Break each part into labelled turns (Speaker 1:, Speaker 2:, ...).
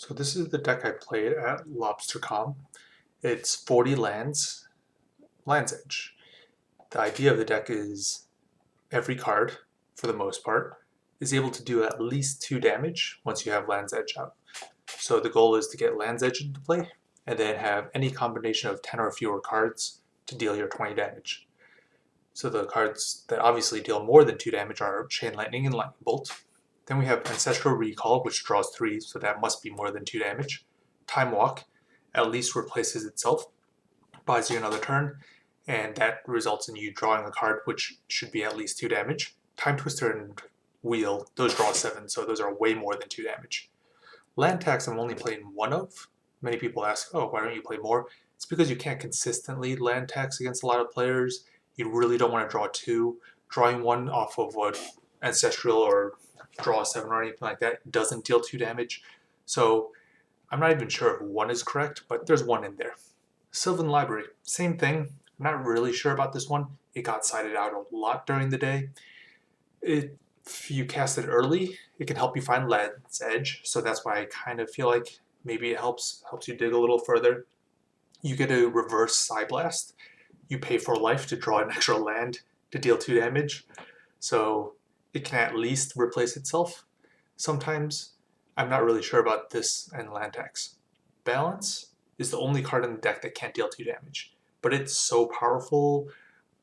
Speaker 1: So this is the deck I played at LobstercoM. It's 40 lands, Land's Edge. The idea of the deck is every card, for the most part, is able to do at least 2 damage once you have Land's Edge out. So the goal is to get Land's Edge into play, and then have any combination of 10 or fewer cards to deal your 20 damage. So the cards that obviously deal more than 2 damage are Chain Lightning and Lightning Bolt. Then we have Ancestral Recall, which draws 3, so that must be more than 2 damage. Time Walk at least replaces itself, buys you another turn, and that results in you drawing a card which should be at least 2 damage. Time Twister and Wheel, those draw 7, so those are way more than 2 damage. Land Tax I'm only playing one of. Many people ask, oh, why don't you play more? It's because you can't consistently land tax against a lot of players. You really don't want to draw 2. Drawing 1 off of what Ancestral or draw a 7 or anything like that doesn't deal 2 damage. So I'm not even sure if 1 is correct, but there's 1 in there. Sylvan Library, same thing. I'm not really sure about this one. It got sided out a lot during the day. If you cast it early, it can help you find Land's Edge, so that's why I kind of feel like maybe it helps you dig a little further. You get a reverse Psy Blast. You pay for life to draw an extra land to deal 2 damage, so it can at least replace itself. Sometimes I'm not really sure about this and land tax. Balance is the only card in the deck that can't deal 2 damage, but it's so powerful.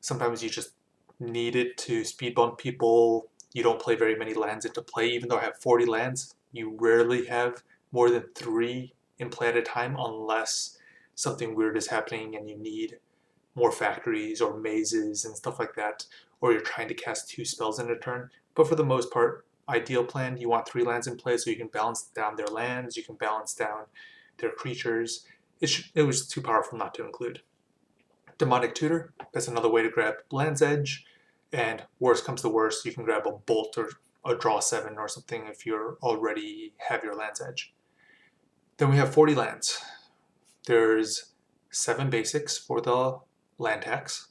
Speaker 1: Sometimes you just need it to speed bump people. You don't play very many lands into play. Even though I have 40 lands, you rarely have more than 3 in play at a time unless something weird is happening and you need more factories or mazes and stuff like that, or you're trying to cast 2 spells in a turn. But for the most part, ideal plan, you want 3 lands in play so you can balance down their lands, you can balance down their creatures. It was too powerful not to include. Demonic Tutor, that's another way to grab Land's Edge, and worst comes to worst, you can grab a Bolt or a Draw 7 or something if you already have your Land's Edge. Then we have 40 lands. There's 7 basics for the land tax,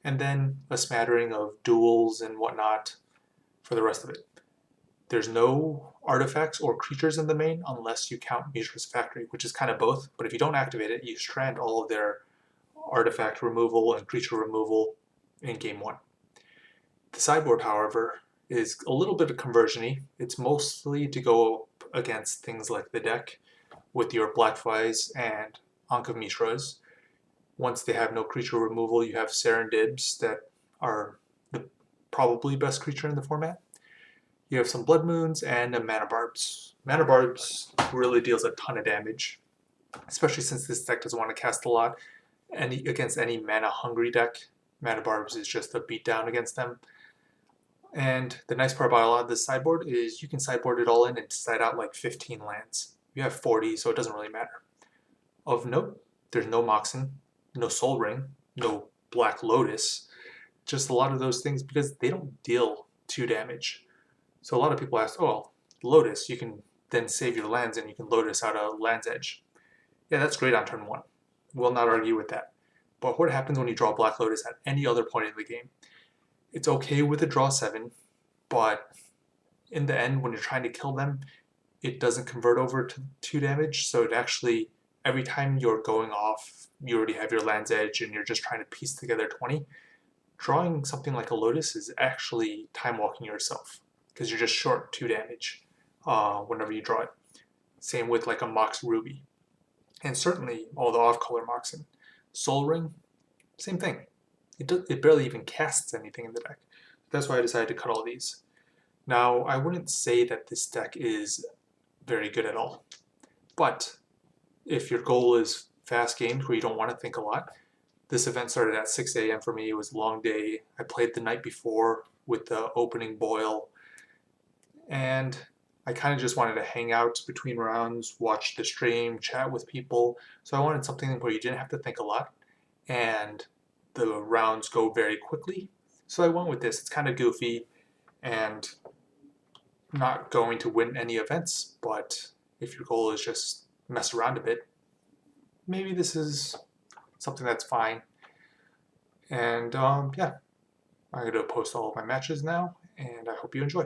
Speaker 1: and then a smattering of duels and whatnot for the rest of it. There's no artifacts or creatures in the main unless you count Mishra's Factory, which is kind of both, but if you don't activate it, you strand all of their artifact removal and creature removal in game 1. The sideboard, however, is a little bit of conversion-y. It's mostly to go against things like the deck with your Black Flies and Ankh of Mishras. Once they have no creature removal, you have Serendibs that are the probably best creature in the format. You have some Blood Moons and a Mana Barbs. Mana Barbs really deals a ton of damage, especially since this deck doesn't want to cast a lot. Against any mana-hungry deck, Mana Barbs is just a beatdown against them. And the nice part about a lot of this sideboard is you can sideboard it all in and side out like 15 lands. You have 40, so it doesn't really matter. Of note, there's no Moxen, no Soul Ring, no Black Lotus, just a lot of those things because they don't deal 2 damage. So a lot of people ask, oh, Lotus, you can then save your lands and you can Lotus out a Land's Edge. Yeah, that's great on turn 1. Will not argue with that. But what happens when you draw Black Lotus at any other point in the game? It's okay with a draw 7, but in the end, when you're trying to kill them, it doesn't convert over to 2 damage, so it actually, every time you're going off, you already have your Land's Edge and you're just trying to piece together 20. Drawing something like a Lotus is actually time walking yourself, because you're just short 2 damage whenever you draw it. Same with like a Mox Ruby. And certainly all the off-color Moxen. Soul Ring, same thing. It barely even casts anything in the deck. That's why I decided to cut all these. Now, I wouldn't say that this deck is very good at all. But if your goal is fast games where you don't want to think a lot, this event started at 6 a.m. for me. It was a long day. I played the night before with the opening boil. And I kind of just wanted to hang out between rounds, watch the stream, chat with people. So I wanted something where you didn't have to think a lot and the rounds go very quickly. So I went with this. It's kind of goofy and not going to win any events, but if your goal is just mess around a bit, maybe this is something that's fine. And yeah, I'm going to post all of my matches now, and I hope you enjoy.